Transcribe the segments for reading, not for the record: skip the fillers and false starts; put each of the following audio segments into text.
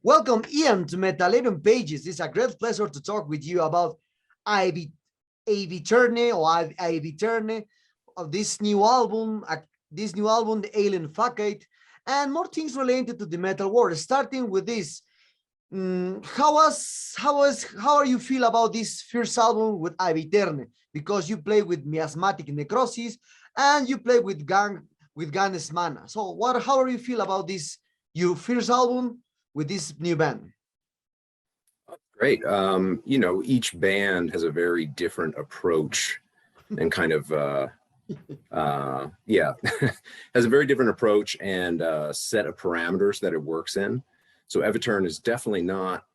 Welcome, Ian, to Metallarium Pages. It's a great pleasure to talk with you about Aeviterne Aeviterne, of this new album, The Alien Facade, and more things related to the metal world. Starting with this, how are you feel about this first album with Aeviterne? Because you play with Miasmatic Necrosis and you play with Ganes Mana. So how are you feel about this your first album with this new band? Great. You know, each band has a very different approach and kind of yeah, has a very different approach and set of parameters that it works in. So Aeviterne is definitely not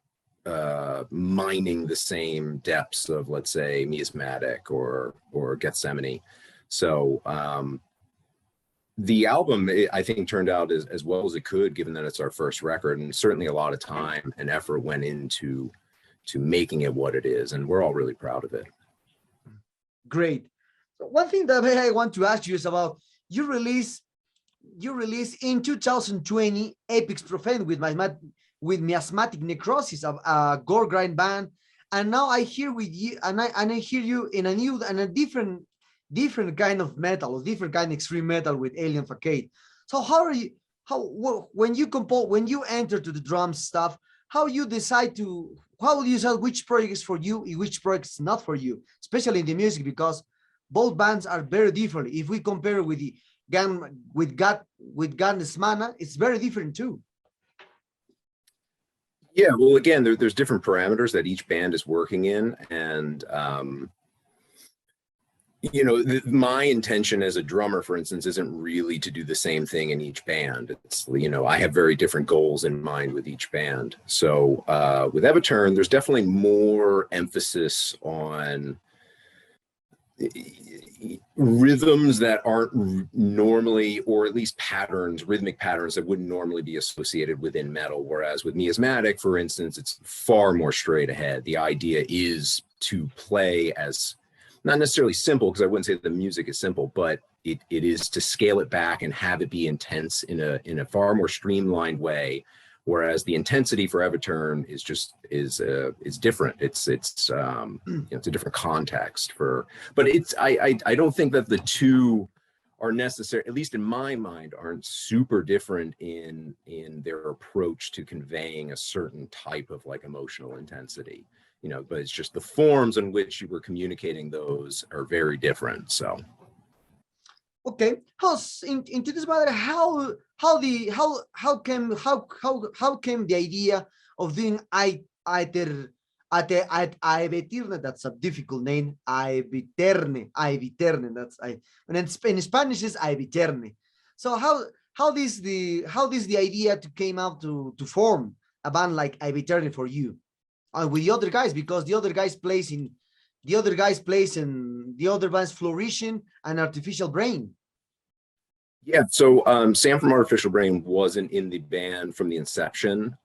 mining the same depths of, let's say, Meiasmatic or Jacyszyn. So the album, I think, turned out as well as it could, given that it's our first record, and certainly a lot of time and effort went into making it what it is, and we're all really proud of it. Great. So one thing that I want to ask you is about you release in 2020 Apex Profane with Miasmatic Necrosis, a gore grind band, and now I hear with you and I hear you in a new and a different kind of metal, or different kind of extreme metal with Alien Facade. So when you enter to the drum stuff, how you decide which project is for you and which project is not for you, especially in the music, because both bands are very different. If we compare with the Ganes Mana, it's very different too. Yeah, well, again, there's different parameters that each band is working in, and you know, my intention as a drummer, for instance, isn't really to do the same thing in each band. It's, you know, I have very different goals in mind with each band. So with Aeviterne, there's definitely more emphasis on rhythms that aren't normally, or at least rhythmic patterns that wouldn't normally be associated within metal. Whereas with Meiasmatic, for instance, it's far more straight ahead. The idea is to play as not necessarily simple, because I wouldn't say that the music is simple, but it is to scale it back and have it be intense in a far more streamlined way. Whereas the intensity for Aeviterne is different. It's you know, it's a different context but I don't think that the two are necessary, at least in my mind, aren't super different in their approach to conveying a certain type of like emotional intensity. You know, but it's just the forms in which you were communicating those are very different. So, okay, into this matter, how came the idea of doing Aeviterne? That's a difficult name. Aeviterne. That's and in Spanish is Aeviterne. So how this the idea came out to form a band like Aeviterne for you? With the other guys, because the other guys plays in the other bands Flourishing and Artificial Brain. Yeah, so Sam from Artificial Brain wasn't in the band from the inception.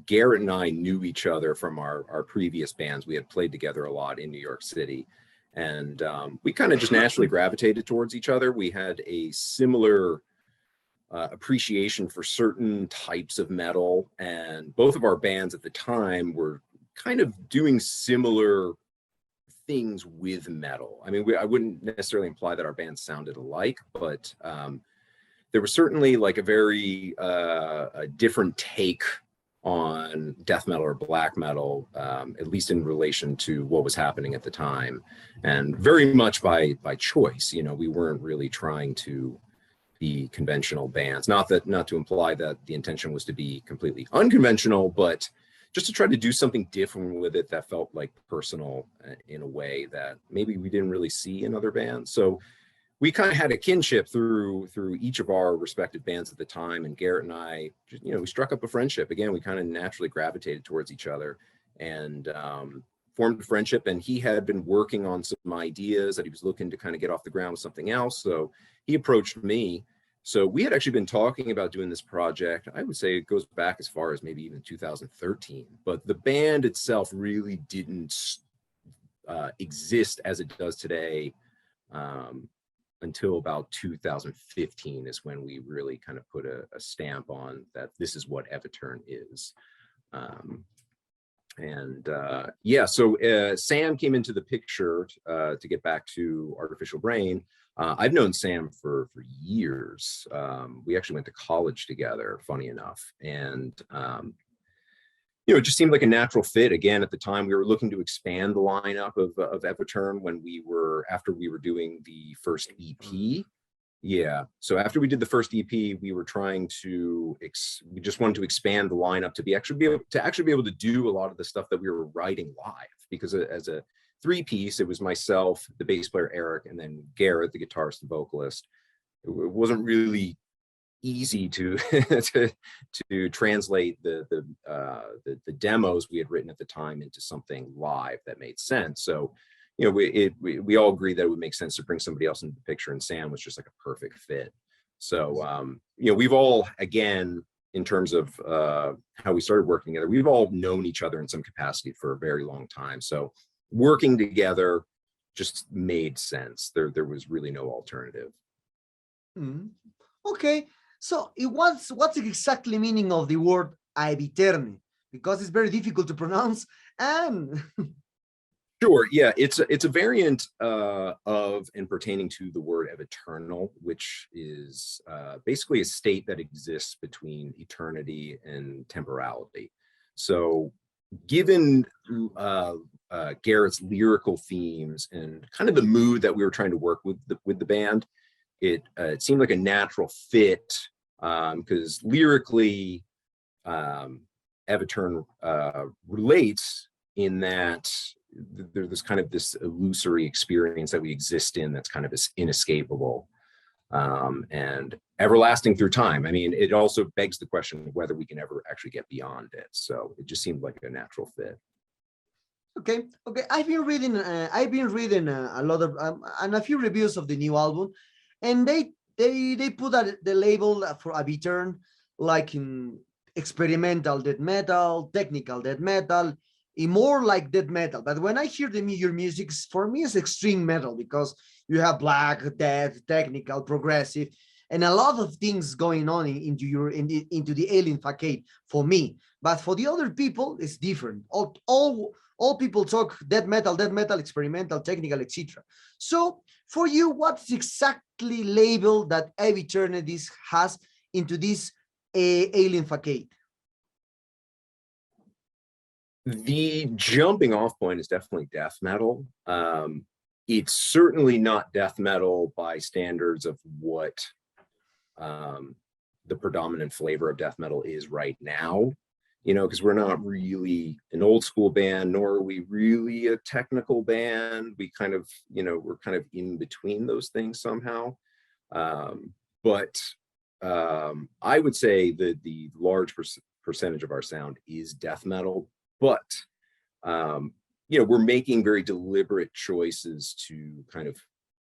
Garrett and I knew each other from our previous bands. We had played together a lot in New York City, and we kind of just naturally gravitated towards each other. We had a similar appreciation for certain types of metal, and both of our bands at the time were kind of doing similar things with metal. I mean, I wouldn't necessarily imply that our bands sounded alike, but there was certainly like a very a different take on death metal or black metal, at least in relation to what was happening at the time, and very much by choice. You know, we weren't really trying to be conventional bands. Not to imply that the intention was to be completely unconventional, but just to try to do something different with it that felt like personal in a way that maybe we didn't really see in other bands. So we kind of had a kinship through each of our respective bands at the time. And Garrett and I, just, you know, we struck up a friendship. Again, we kind of naturally gravitated towards each other and formed a friendship. And he had been working on some ideas that he was looking to kind of get off the ground with something else. So he approached me. So we had actually been talking about doing this project. I would say it goes back as far as maybe even 2013, but the band itself really didn't exist as it does today until about 2015 is when we really kind of put a stamp on that this is what Aeviterne is. Yeah, so Sam came into the picture to get back to Artificial Brain. I've known Sam for years. We actually went to college together, funny enough. And, it just seemed like a natural fit. Again, at the time, we were looking to expand the lineup of Aeviterne after we were doing the first EP. Yeah. So after we did the first EP, we were trying to, we just wanted to expand the lineup to actually be able to do a lot of the stuff that we were writing live, because as a 3-piece, it was myself, the bass player Eric, and then Garrett, the guitarist and vocalist. It wasn't really easy to to translate the demos we had written at the time into something live that made sense. So we all agreed that it would make sense to bring somebody else into the picture, and Sam was just like a perfect fit. So we've all, again, in terms of how we started working together, we've all known each other in some capacity for a very long time. So working together just made sense. There was really no alternative. Okay, so what's exactly meaning of the word Aeviterne? Because it's very difficult to pronounce. And sure, yeah, it's a variant of and pertaining to the word Aeviternal, which is basically a state that exists between eternity and temporality. So given Garrett's lyrical themes and kind of the mood that we were trying to work with the band, it seemed like a natural fit, because lyrically, Aeviterne relates in that there's kind of this illusory experience that we exist in that's kind of inescapable and everlasting through time. I mean, it also begs the question of whether we can ever actually get beyond it. So it just seemed like a natural fit. Okay. I've been reading a lot of and a few reviews of the new album, and they put the label for Aeviterne like in experimental death metal, technical death metal, more like death metal. But when I hear your music, for me, it's extreme metal, because you have black, death, technical, progressive, and a lot of things going on into the alien facade for me. But for the other people, it's different. All people talk death metal, experimental, technical, etc. So for you, what's exactly label that Aeviterne has into this alien facade? The jumping off point is definitely death metal. It's certainly not death metal by standards of what the predominant flavor of death metal is right now, because we're not really an old school band, nor are we really a technical band. We kind of, we're kind of in between those things somehow. But I would say that the large percentage of our sound is death metal, but we're making very deliberate choices to kind of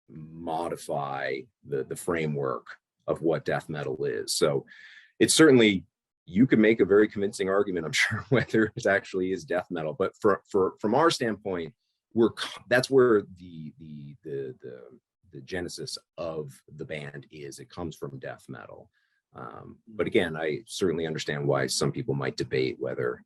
modify the framework of what death metal is. So it's certainly, you can make a very convincing argument, I'm sure, whether it actually is death metal. But from our standpoint, that's where the genesis of the band is. It comes from death metal. But again, I certainly understand why some people might debate whether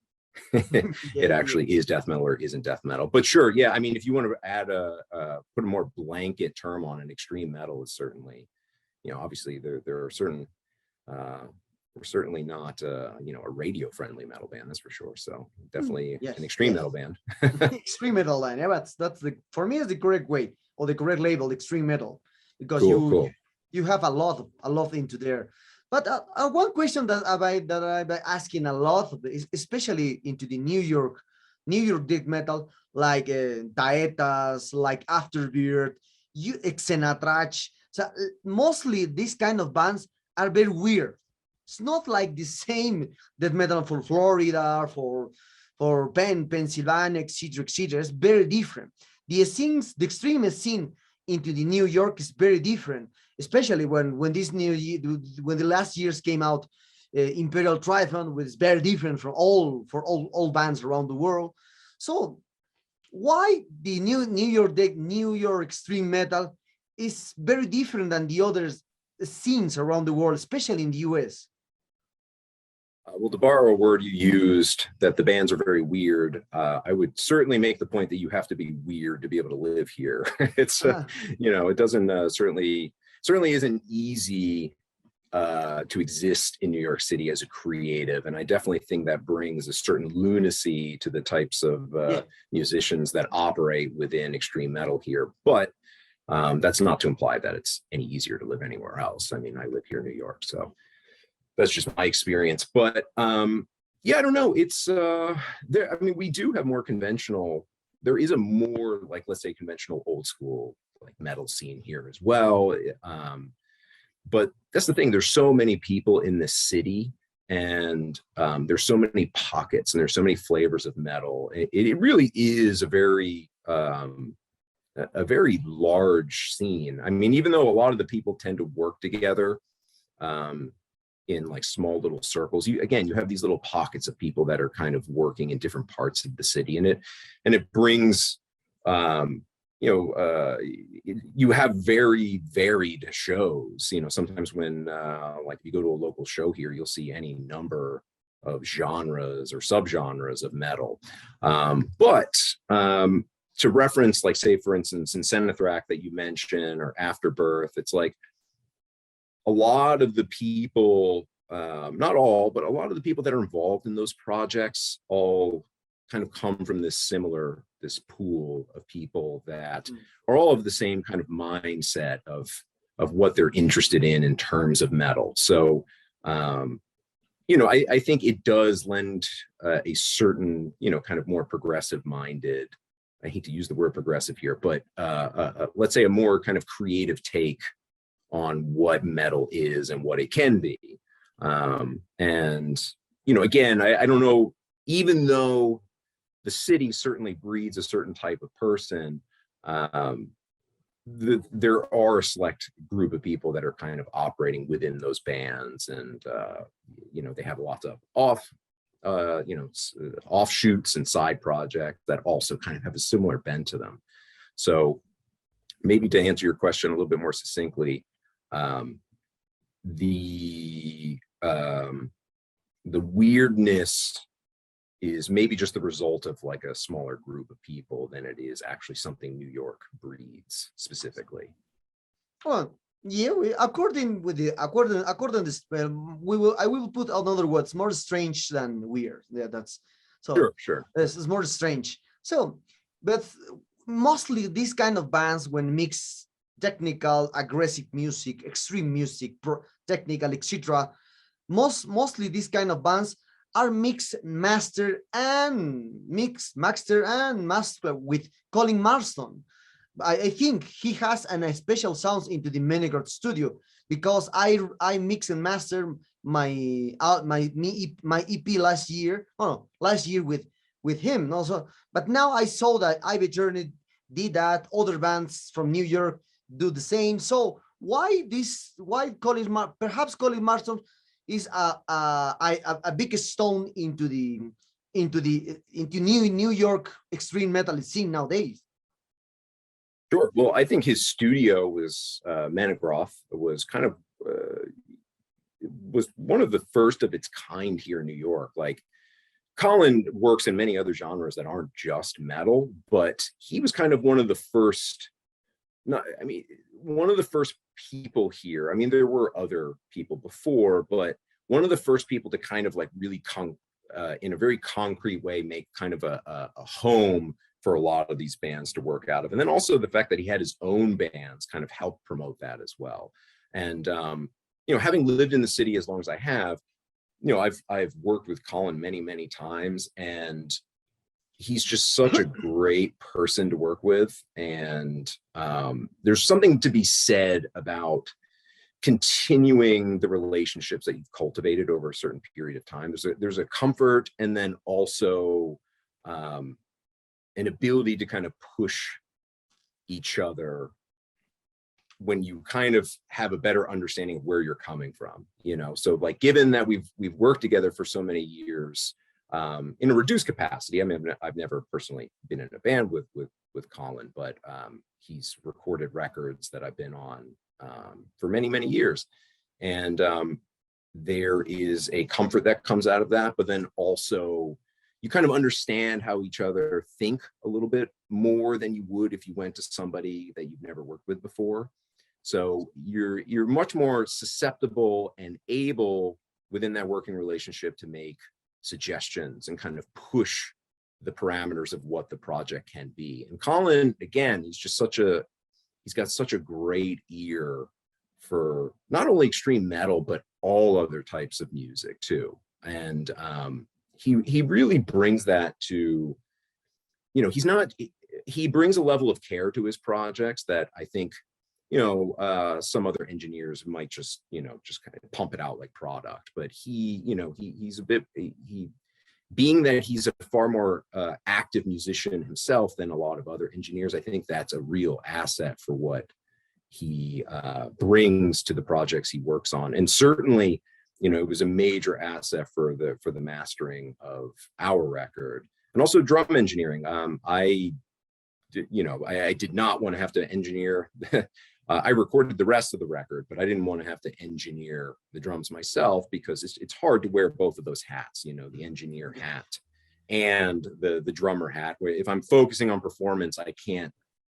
it actually is death metal or isn't death metal. But sure, yeah, I mean, if you want to add put a more blanket term on an extreme metal, is certainly, obviously there are certain, we're certainly not a radio friendly metal band, that's for sure. So definitely an extreme metal band. Extreme metal band, yeah, that's for me is the correct way, or the correct label, extreme metal, because cool. You have a lot into there. But one question that I've been asking a lot, especially into the New York death metal, like Daetas, like Afterbirth, Xenatrash. So mostly these kind of bands are very weird. It's not like the same death metal for Florida, for Pennsylvania, etc. It's very different. The extreme scene into the New York is very different, especially when the last years came out. Imperial Triumph was very different from all bands around the world. So why the New York extreme metal is very different than the other scenes around the world, especially in the US? Well, to borrow a word you used, that the bands are very weird. I would certainly make the point that you have to be weird to be able to live here. It's, Ah, it doesn't certainly isn't easy to exist in New York City as a creative. And I definitely think that brings a certain lunacy to the types of yeah. musicians that operate within extreme metal here. But that's not to imply that it's any easier to live anywhere else. I mean, I live here in New York, so that's just my experience. But yeah, I don't know. It's there. I mean, we do have more conventional. There is a more, like, let's say, conventional old school like metal scene here as well. But that's the thing. There's so many people in this city, and there's so many pockets, and there's so many flavors of metal. It really is a very large scene. I mean, even though a lot of the people tend to work together in like small little circles, you have these little pockets of people that are kind of working in different parts of the city, and it brings you have very varied shows. Sometimes when like if you go to a local show here, you'll see any number of genres or subgenres of metal. But to reference, like, say, for instance, in Senethrak that you mentioned, or Afterbirth, it's like a lot of the people, not all, but a lot of the people that are involved in those projects all kind of come from this pool of people that are all of the same kind of mindset of what they're interested in terms of metal. So, I think it does lend a certain, kind of more progressive minded, I hate to use the word progressive here, but let's say a more kind of creative take on what metal is and what it can be. And, again, I don't know, even though the city certainly breeds a certain type of person, there are a select group of people that are kind of operating within those bands, and they have lots of offshoots and side projects that also kind of have a similar bend to them. So maybe to answer your question a little bit more succinctly, the weirdness is maybe just the result of like a smaller group of people than it is actually something New York breeds specifically. Well, yeah, according this, I will put another words, more strange than weird. Yeah, that's so. Sure. This is more strange. So, but mostly these kind of bands, when mix technical, aggressive music, extreme music, technical, etc. Mostly these kind of bands are master with Colin Marston. I think he has a special sounds into the Menegard studio, because I mix and master my EP last year. Last year with him also. But now I saw that Aeviterne did that. Other bands from New York do the same. So why perhaps Colin Marston is a big stone into New York extreme metal scene nowadays? Sure. Well, I think his studio was Manigroth was kind of was one of the first of its kind here in New York. Like, Colin works in many other genres that aren't just metal, but he was kind of one of the first. One of the first people here. I mean, there were other people before, but one of the first people to kind of like really in a very concrete way make kind of a home for a lot of these bands to work out of. And then also the fact that he had his own bands kind of helped promote that as well. And, having lived in the city as long as I have, I've worked with Colin many, many times, and he's just such a great person to work with. And there's something to be said about continuing the relationships that you've cultivated over a certain period of time. There's a comfort, and then also an ability to kind of push each other when you kind of have a better understanding of where you're coming from, So, like, given that we've worked together for so many years, in a reduced capacity. I mean, I've never personally been in a band with Colin, but he's recorded records that I've been on for many, many years. And there is a comfort that comes out of that, but then also you kind of understand how each other think a little bit more than you would if you went to somebody that you've never worked with before. So you're much more susceptible and able within that working relationship to make suggestions and kind of push the parameters of what the project can be. And Colin, again, he's got such a great ear for not only extreme metal, but all other types of music too. And he really brings that to, you know, he brings a level of care to his projects that I think, you know, some other engineers might just kind of pump it out like product, but he's a bit, being that he's a far more active musician himself than a lot of other engineers, I think that's a real asset for what he brings to the projects he works on. And certainly, you know, it was a major asset for the mastering of our record, and also drum engineering. I did not want to have to engineer. I recorded the rest of the record, but I didn't want to have to engineer the drums myself, because it's hard to wear both of those hats, you know, the engineer hat and the drummer hat. Where if I'm focusing on performance, I can't,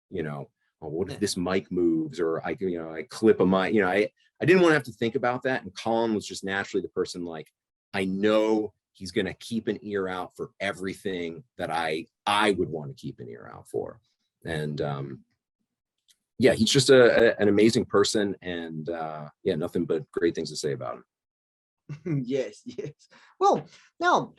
you know, oh, what if this mic moves, or I clip a mic, you know, I didn't want to have to think about that. And Colin was just naturally the person, like, I know he's going to keep an ear out for everything that I would want to keep an ear out for. And yeah, he's just an amazing person, and yeah, nothing but great things to say about him. Yes. Well, now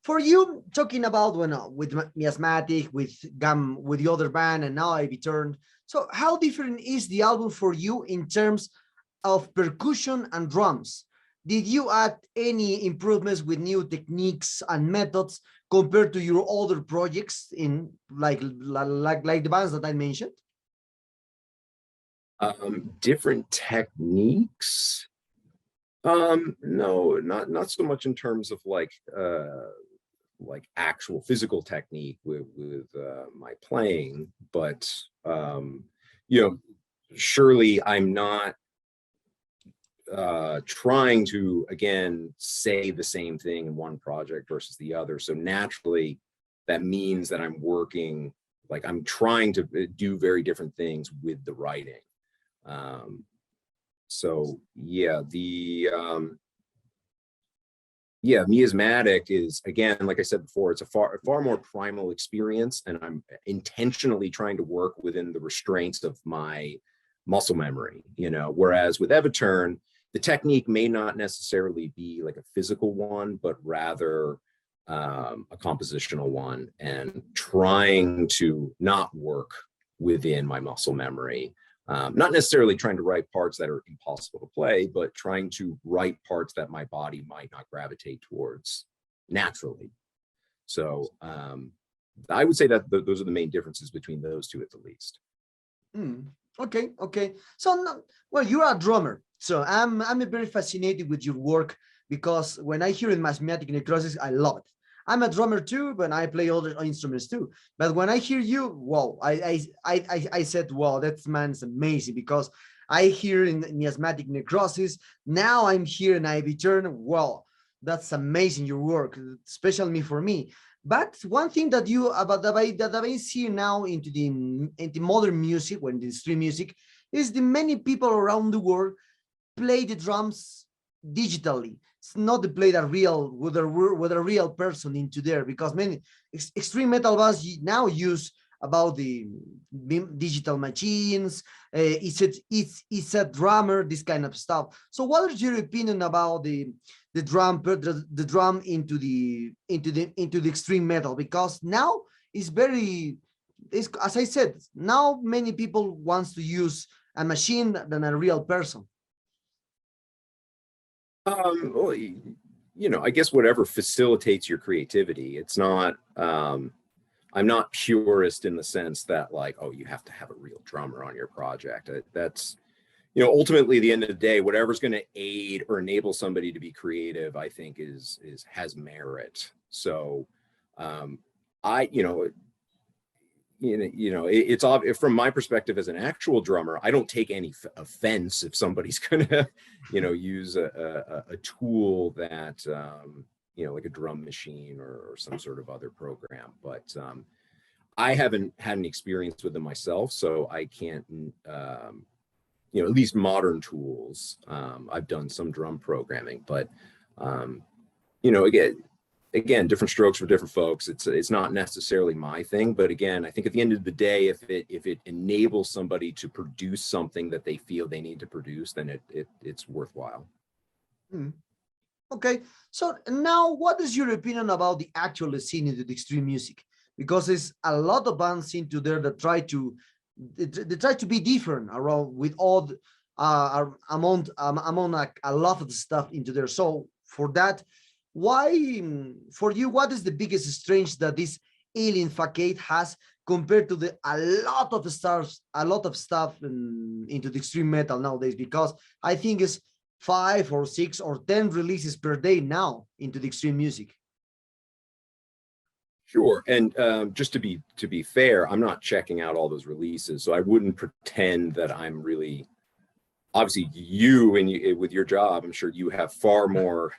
for you, talking about with Meiasmatic, with the other band, and now Aeviterne. So how different is the album for you in terms of percussion and drums? Did you add any improvements with new techniques and methods compared to your other projects in like the bands that I mentioned? Different techniques? No, not so much in terms of like actual physical technique with my playing, but you know, surely I'm not trying to, again, say the same thing in one project versus the other. So naturally, that means that I'm working, like I'm trying to do very different things with the writing. So yeah, Meiasmatic is, again, like I said before, it's a far more primal experience, and I'm intentionally trying to work within the restraints of my muscle memory, you know, whereas with Aeviterne, the technique may not necessarily be like a physical one, but rather a compositional one, and trying to not work within my muscle memory. Not necessarily trying to write parts that are impossible to play, but trying to write parts that my body might not gravitate towards naturally. So I would say that those are the main differences between those two, at the least. Okay. So, well, you're a drummer, so I'm very fascinated with your work, because when I hear in Meiasmatic Necrosis, I love it. I'm a drummer too, but I play other instruments too. But when I hear you, wow, I said, wow, that man's amazing, because I hear in Meiasmatic Necrosis, now I'm here in Aeviterne. Wow, that's amazing, your work, especially for me. But one thing that I see now into the modern music, when the stream music, is the many people around the world play the drums digitally. It's not to play that real with a real person into there, because many extreme metal bands now use about the digital machines. It's a drummer, this kind of stuff. So what is your opinion about the drum into the extreme metal? Because now it's as I said, now many people wants to use a machine than a real person. Well, you know, I guess whatever facilitates your creativity. It's not, I'm not purist in the sense that, like, oh, you have to have a real drummer on your project. That's, you know, ultimately, at the end of the day, whatever's going to aid or enable somebody to be creative, I think has merit. So, you know, it's obvious from my perspective as an actual drummer. I don't take any offense if somebody's gonna, use a tool that, like a drum machine or some sort of other program. But I haven't had any experience with them myself, so I can't, at least modern tools. I've done some drum programming, but, again, different strokes for different folks. It's not necessarily my thing, but again, I think at the end of the day, if it enables somebody to produce something that they feel they need to produce, then it's worthwhile. Okay, so now what is your opinion about the actual scene into the extreme music? Because there's a lot of bands into there that try to be different around with all among a lot of the stuff into there. So for that, why, for you, what is the biggest strange that this alien facade has compared to a lot of stuff into the extreme metal nowadays? Because I think it's 5 or 6 or 10 releases per day now into the extreme music. Sure, and just to be fair, I'm not checking out all those releases, so I wouldn't pretend that I'm really. Obviously, with your job, I'm sure you have far more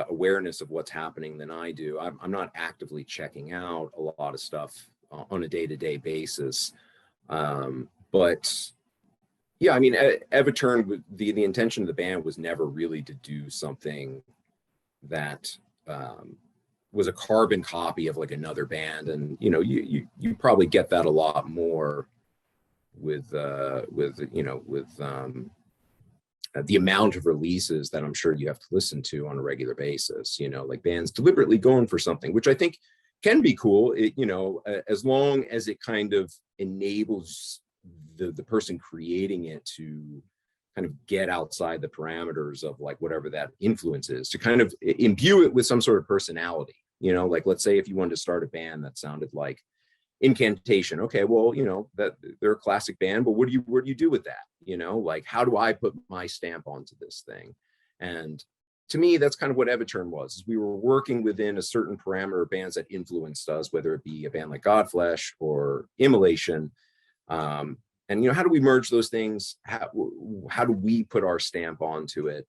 awareness of what's happening than I do. I'm not actively checking out a lot of stuff on a day-to-day basis, but yeah, I mean, Aeviterne, the intention of the band was never really to do something that was a carbon copy of like another band, and you probably get that a lot more with the amount of releases that I'm sure you have to listen to on a regular basis, like bands deliberately going for something, which I think can be cool, as long as it kind of enables the person creating it to kind of get outside the parameters of like whatever that influence is, to kind of imbue it with some sort of personality, like let's say if you wanted to start a band that sounded like Incantation. Okay, well, that they're a classic band, but what do you do with that? Like, how do I put my stamp onto this thing? And to me, that's kind of what Aeviterne was. Is we were working within a certain parameter of bands that influenced us, whether it be a band like Godflesh or Immolation. And how do we merge those things? How do we put our stamp onto it?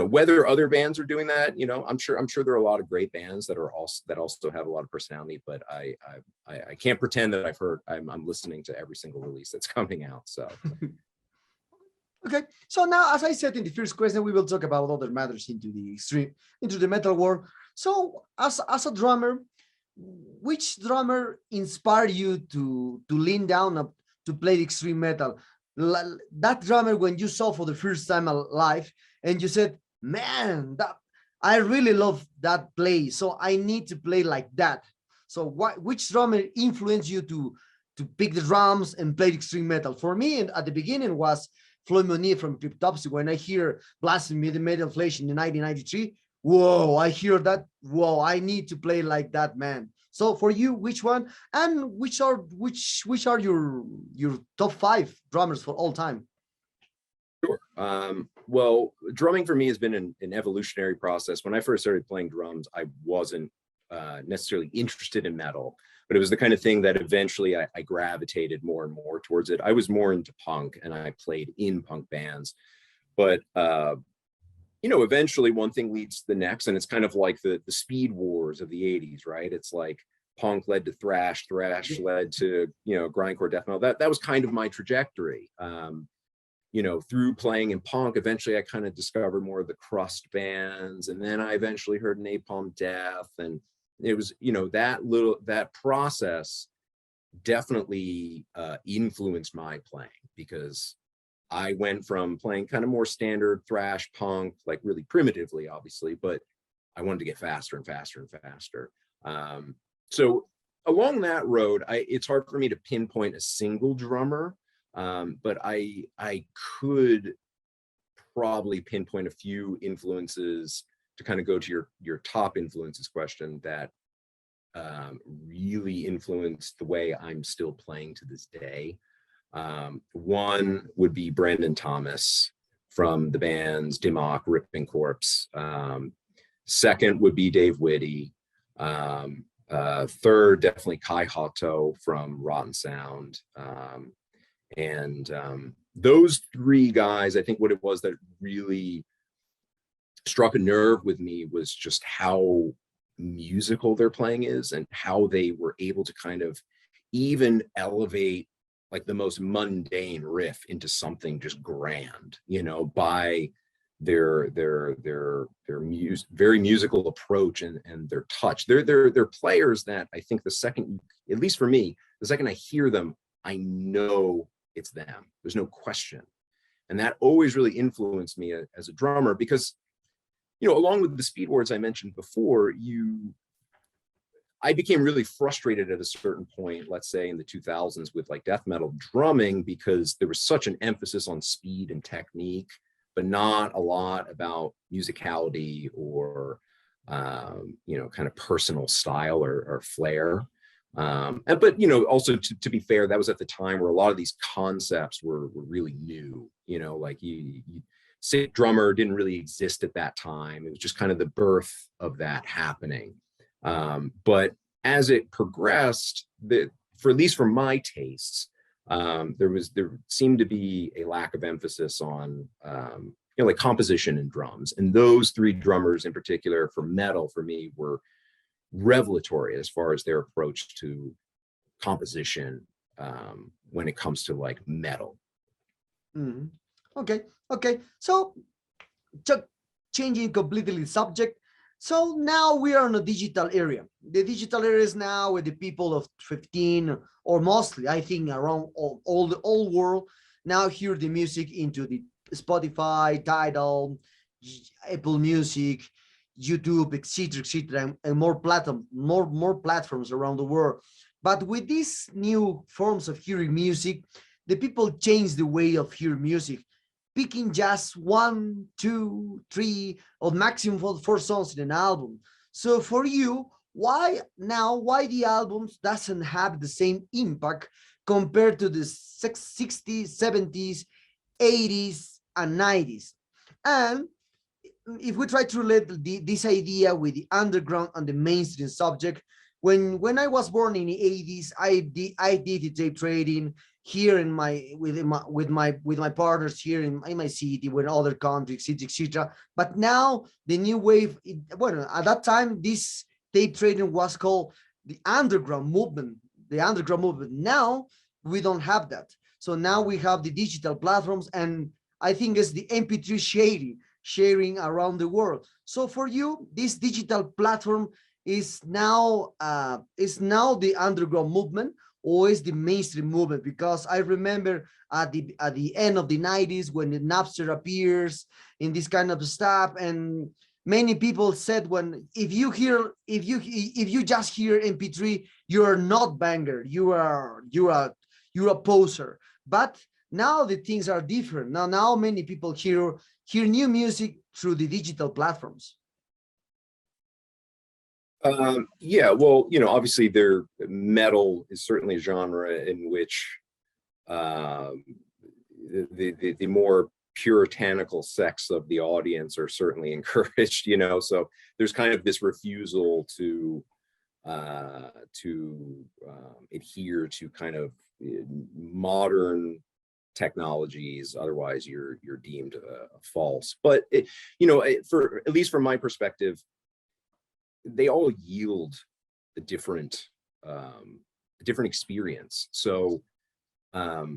Whether other bands are doing that, I'm sure there are a lot of great bands that also have a lot of personality, but I can't pretend that I'm listening to every single release that's coming out. So okay, so now, as I said in the first question, we will talk about other matters into the metal world. So as a drummer, which drummer inspired you to lean down up to play extreme metal? That drummer when you saw for the first time live and you said, man, that I really love that play, so I need to play like that. So which drummer influenced you to pick the drums and play extreme metal? For me, and at the beginning was Floyd Money from Cryptopsy. When I hear Blasphemy the Metal Flesh in 1993, whoa, I hear that, whoa, I need to play like that, man. So for you, which one, and which are your top 5 drummers for all time? Sure. Well, drumming for me has been an evolutionary process. When I first started playing drums, I wasn't necessarily interested in metal, but it was the kind of thing that eventually I gravitated more and more towards it. I was more into punk and I played in punk bands, but eventually one thing leads to the next, and it's kind of like the speed wars of the 80s, right? It's like punk led to thrash led to grindcore, death metal. That was kind of my trajectory. Through playing in punk, eventually I kind of discovered more of the crust bands, and then I eventually heard Napalm Death, and it was that process definitely influenced my playing, because I went from playing kind of more standard thrash punk, like really primitively, obviously, but I wanted to get faster and faster and faster. So along that road, it's hard for me to pinpoint a single drummer. But I could probably pinpoint a few influences to kind of go to your top influences question that really influenced the way I'm still playing to this day. One would be Brandon Thomas from the bands Dimmock, Ripping Corpse. Second would be Dave Whitty. Third, definitely Kai Hato from Rotten Sound. Those three guys, I think what it was that really struck a nerve with me was just how musical their playing is and how they were able to kind of even elevate like the most mundane riff into something just grand, you know, by their very musical approach and their touch. They're players that I think the second, at least for me, the second I hear them, I know it's them. There's no question. And that always really influenced me as a drummer because, you know, along with the speed words I mentioned before, I became really frustrated at a certain point, let's say in the 2000s with like death metal drumming, because there was such an emphasis on speed and technique, but not a lot about musicality or, you know, kind of personal style or flair. But, you know, also to be fair, that was at the time where a lot of these concepts were really new, you know, like sick drummer didn't really exist at that time. It was just kind of the birth of that happening. But as it progressed, for at least for my tastes, there seemed to be a lack of emphasis on, you know, like composition and drums. And those three drummers in particular for metal, for me, were revelatory as far as their approach to composition when it comes to like metal. Mm-hmm. Okay. So changing completely the subject. So now we are in a digital area. The digital area is now where the people of 15 or mostly, I think, around all the whole world now hear the music into the Spotify, Tidal, Apple Music, YouTube, etc., and more platforms around the world. But with these new forms of hearing music, the people change the way of hearing music, picking just 1, 2, 3, or maximum 4 songs in an album. So for you, why the albums doesn't have the same impact compared to the 60s, 70s, 80s, and 90s? And if we try to relate this idea with the underground and the mainstream subject, when I was born in the 80s, I did the tape trading here in with my partners here in my city, with other countries, etc. But now the new wave, well, at that time this tape trading was called the underground movement. Now we don't have that. So now we have the digital platforms, and I think it's the MP3 sharing around the world. So for you, this digital platform is now the underground movement, or is the mainstream movement? Because I remember at the end of the 90s when the Napster appears in this kind of stuff, and many people said, when if you just hear MP3, you're not banger, you're a poser. But now the things are different. Now many people hear new music through the digital platforms. Yeah, well, you know, obviously metal is certainly a genre in which the more puritanical sects of the audience are certainly encouraged, you know, so there's kind of this refusal to adhere to kind of modern technologies, otherwise you're deemed false. But you know, for at least from my perspective, they all yield a different experience. So I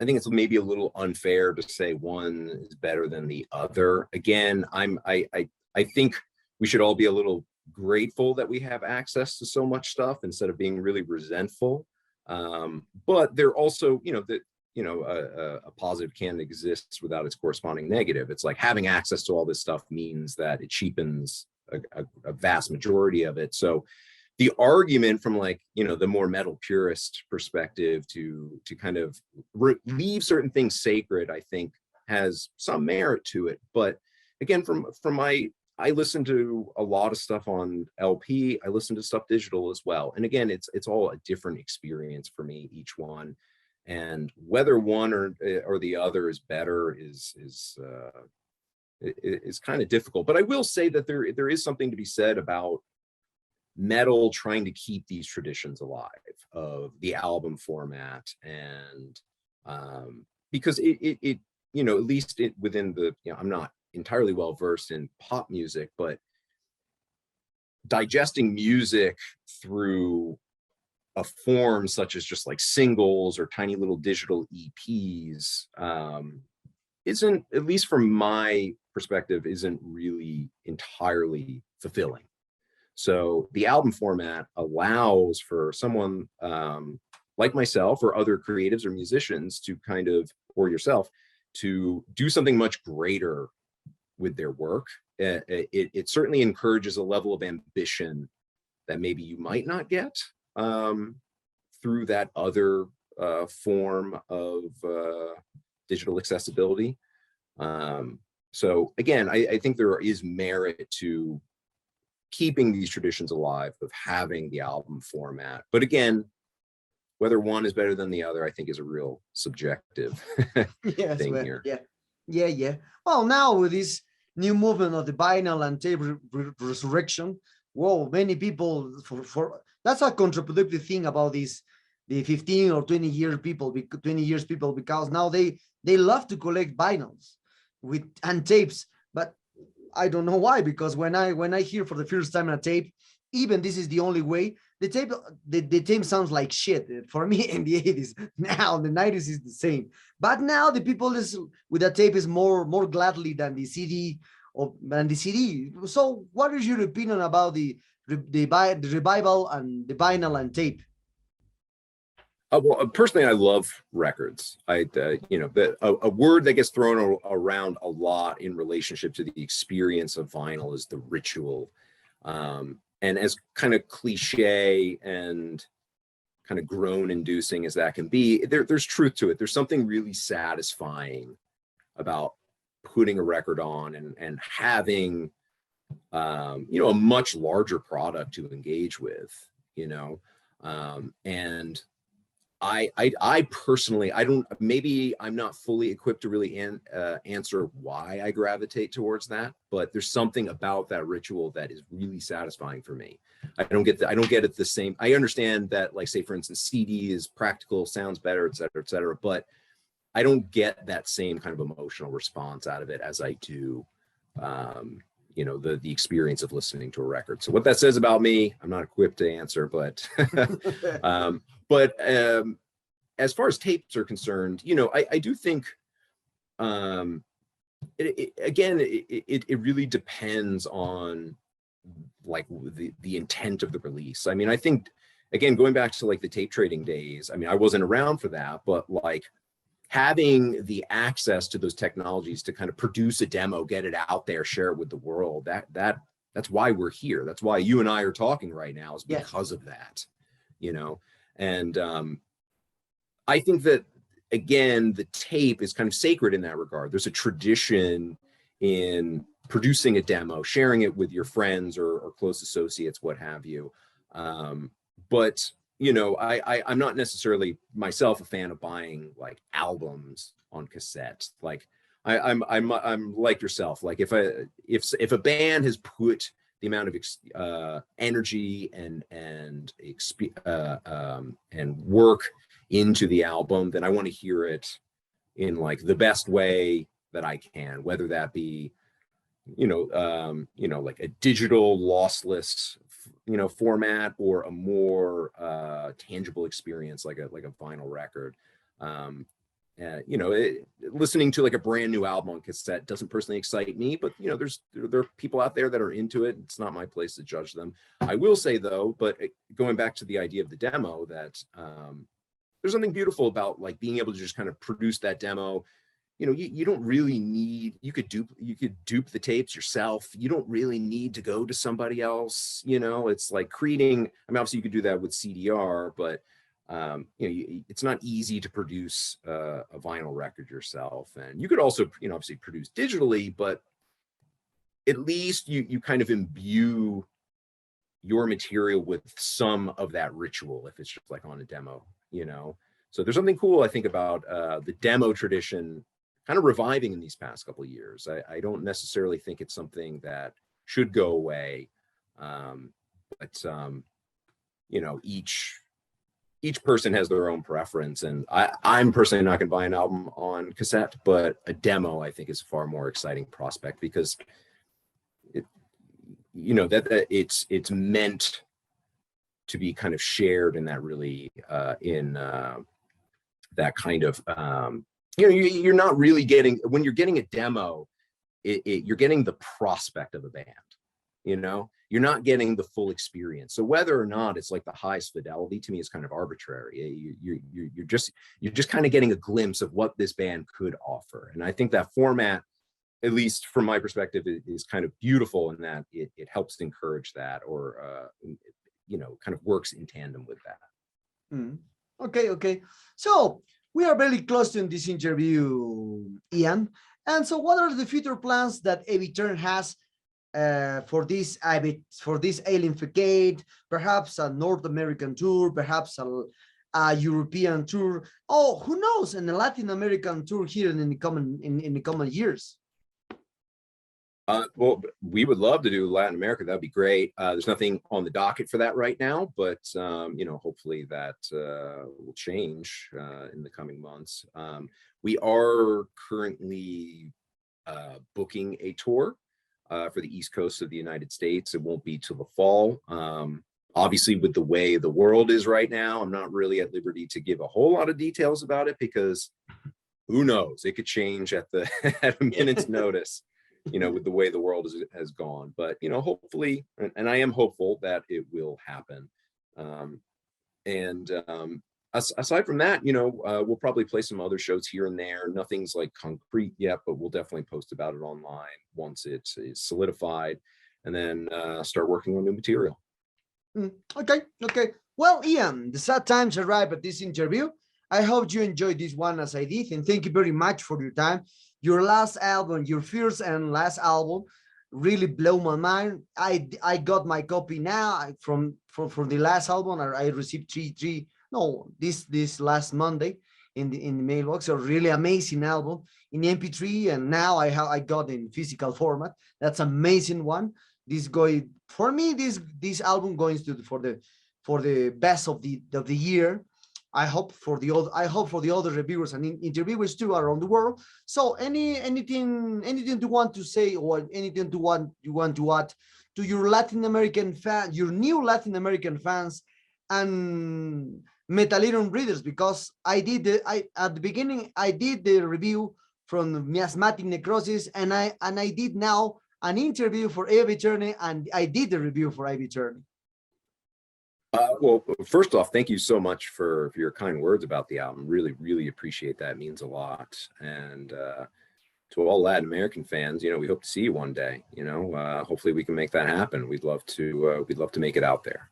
think it's maybe a little unfair to say one is better than the other. Again, I think we should all be a little grateful that we have access to so much stuff instead of being really resentful. But they're also, you know, a positive can't exist without its corresponding negative. It's like having access to all this stuff means that it cheapens a vast majority of it. So the argument from, like, you know, the more metal purist perspective to kind of leave certain things sacred, I think has some merit to it. But again, I listen to a lot of stuff on LP. I listen to stuff digital as well. And again, it's all a different experience for me, each one. And whether one or the other is better is kind of difficult. But I will say that there is something to be said about metal trying to keep these traditions alive of the album format, and because it you know, at least within the, you know, I'm not entirely well versed in pop music, but digesting music through a form such as just like singles or tiny little digital EPs isn't, at least from my perspective, isn't really entirely fulfilling. So the album format allows for someone like myself or other creatives or musicians to kind of, or yourself, to do something much greater with their work. It certainly encourages a level of ambition that maybe you might not get through that other form of digital accessibility. So again, I think there is merit to keeping these traditions alive of having the album format. But again, whether one is better than the other, I think is a real subjective Yes, thing well, here. yeah. Well, now with this new movement of the vinyl and tape resurrection, whoa, many people for that's a counterproductive thing about this, the 15 or 20 year people, 20 years people, because now they love to collect vinyls with and tapes, but I don't know why, because when I hear for the first time a tape, even this is the only way, the tape sounds like shit for me in the 80s. Now the 90s is the same, but now the people listen with a tape is more gladly than the CD or than the CD. So what is your opinion about the revival and the vinyl and tape? Well, personally, I love records. You know, a word that gets thrown around a lot in relationship to the experience of vinyl is the ritual. And as kind of cliche and kind of groan-inducing as that can be, there's truth to it. There's something really satisfying about putting a record on and having, you know, a much larger product to engage with, you know, and I personally, I don't, maybe I'm not fully equipped to really answer why I gravitate towards that, but there's something about that ritual that is really satisfying for me. I don't get it the same. I understand that, like, say for instance, CD is practical, sounds better, et cetera, but I don't get that same kind of emotional response out of it as I do, you know, the experience of listening to a record. So what that says about me, I'm not equipped to answer, but but as far as tapes are concerned, you know, I do think again, it really depends on like the intent of the release. I mean, I think, again, going back to like the tape trading days, I mean, I wasn't around for that, but like having the access to those technologies to kind of produce a demo, get it out there, share it with the world, that's why we're here. That's why you and I are talking right now, is because of that, you know. And I think that, again, the tape is kind of sacred in that regard. There's a tradition in producing a demo, sharing it with your friends or close associates, what have you. But you know, I'm not necessarily myself a fan of buying like albums on cassette. Like I'm like yourself. Like if a band has put the amount of energy and work into the album, then I want to hear it in like the best way that I can, whether that be, you know, like a digital lossless, you know, format, or a more tangible experience like a vinyl record. You know, listening to like a brand new album on cassette doesn't personally excite me, but you know, there are people out there that are into it. It's not my place to judge them. I will say though, but going back to the idea of the demo, that there's something beautiful about like being able to just kind of produce that demo. You know, you don't really need, you could dupe the tapes yourself. You don't really need to go to somebody else. You know, it's like creating, I mean, obviously you could do that with CDR, but you know, it's not easy to produce a vinyl record yourself. And you could also, you know, obviously produce digitally, but at least you kind of imbue your material with some of that ritual, if it's just like on a demo, you know. So there's something cool, I think, about the demo tradition kind of reviving in these past couple of years. I don't necessarily think it's something that should go away, you know, each person has their own preference, and I'm personally not going to buy an album on cassette, but a demo I think is a far more exciting prospect, because it, you know, that it's meant to be kind of shared in that really in that kind of you know, you're not really getting, when you're getting a demo, you're getting the prospect of a band, you know, you're not getting the full experience. So whether or not it's like the highest fidelity, to me is kind of arbitrary. You're just kind of getting a glimpse of what this band could offer. And I think that format, at least from my perspective, is kind of beautiful in that it helps encourage that, or you know, kind of works in tandem with that. Mm. Okay. So we are very close to this interview, Ian. And so what are the future plans that Aeviterne has for this Alien Facade, perhaps a North American tour, perhaps a European tour, oh, who knows, and a Latin American tour here in the coming years? Well, we would love to do Latin America. That'd be great. There's nothing on the docket for that right now, but you know, hopefully that will change in the coming months. We are currently booking a tour for the East Coast of the United States. It won't be till the fall. Obviously, with the way the world is right now, I'm not really at liberty to give a whole lot of details about it, because who knows? It could change at the at a minute's notice, you know, with the way the world has gone. But, you know, hopefully, and I am hopeful that it will happen. Aside from that, you know, we'll probably play some other shows here and there. Nothing's like concrete yet, but we'll definitely post about it online once it's solidified, and then start working on new material. Okay. Well, Ian, the sad times arrive at this interview. I hope you enjoyed this one as I did, and thank you very much for your time. Your last album, your first and last album, really blew my mind. I got my copy now from the last album. I received this last Monday in the mailbox. A really amazing album in MP3, and now I got in physical format. That's amazing one. This going for me. This album going to for the best of the year. I hope for the other reviewers and interviewers too around the world. So anything you want to say, or anything you want to add to your Latin American fan, your new Latin American fans and Metallirum readers, because at the beginning I did the review from Miasmatic Necrosis, and I did now an interview for Aeviterne, and I did the review for Aeviterne. Well, first off, thank you so much for your kind words about the album. Really appreciate that. It means a lot. And to all Latin American fans, you know, we hope to see you one day. You know, hopefully we can make that happen. We'd love to make it out there.